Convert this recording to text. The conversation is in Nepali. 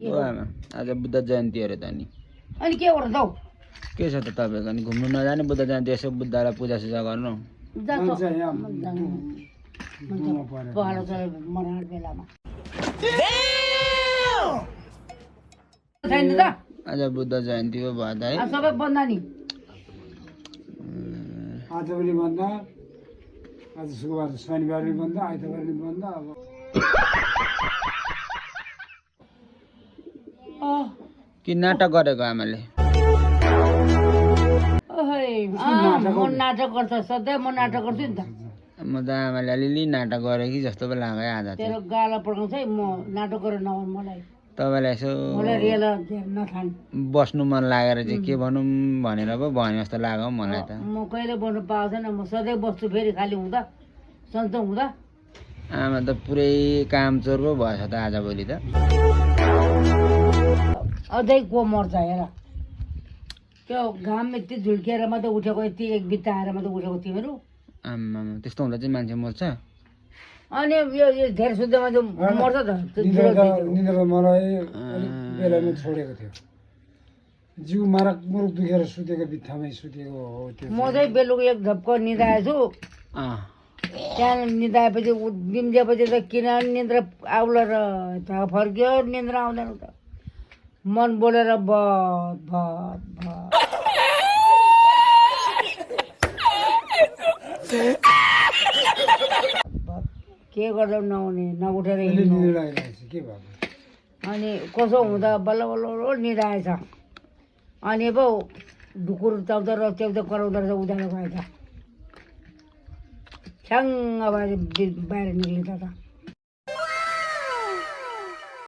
आमा आज बुद्ध जयन्ती अरे त नि अनि के गर्छ हौ के छ त तपाईँको नि घुम्नु नजाने बुद्ध जयन्ती यसो बुद्धलाई पूजासुजा गर्नु जान्छ पहाड मरार बेलामा छैन त आज बुद्ध जयन्ती हो भयो है सबै बन्द नि आज पनि बन्द आज शुक्रबार शनिबार पनि बन्द आइतबार पनि बन्द अब कि नाटक गरेको आमाले म नाटक गर्छ सधैँ म नाटक गर्छु नि त म त आमाले अलिअलि नाटक गरे कि जस्तो पो लाग्यो आज तेरो गाला पड्काउँछ है म नाटक गरेर नभन मलाई तपाईँलाई यसो मलाई रियल नखान बस्नु मन लागेर चाहिँ के भनौँ भनेर पो भने जस्तो लाग्यो हौ मलाई त म कहिले बस्नु पाउँदैन म सधैँ बस्छु फेरि खाली हुँदा सन्चो हुँदा आमा त पुरै कामचोर पो भएछ त आजभोलि त अझै को मर्छ हेर त्यो घाम यति झुल्किएर मात्रै उठेको यति एक बित्ता आएर मात्रै उठेको तिमीहरू आमा त्यस्तो हुँदा चाहिँ मान्छे मर्छ अनि यो धेरै शुद्धमा चाहिँ मर्छ त निन्द्रा मलाई अलिक बेलामा छोडेको थियो जिउ मारक मुरुक दुखेर सुतेको बित्थामै सुतेको हो त्यो म चाहिँ बेलुका एक झप्को निदाएछु त्यहाँ निदाएपछि बिम्जेपछि त किन निन्द्रा आउला र फर्क्यो निन्द्रा आउँदैन त मन बोलेर के गर्दा नहुने नउठेर हिँड्नु निन्द्रा आइरहेको छ के भएको अनि कसो हुँदा बल्ल बल्ल निदाएछ अनि पो ढुकुर चाउँदा र च्याउँदा कराउँदो रहेछ उज्यालो गएछ छ्याङ्ग बाहिर निक्लिन्छ त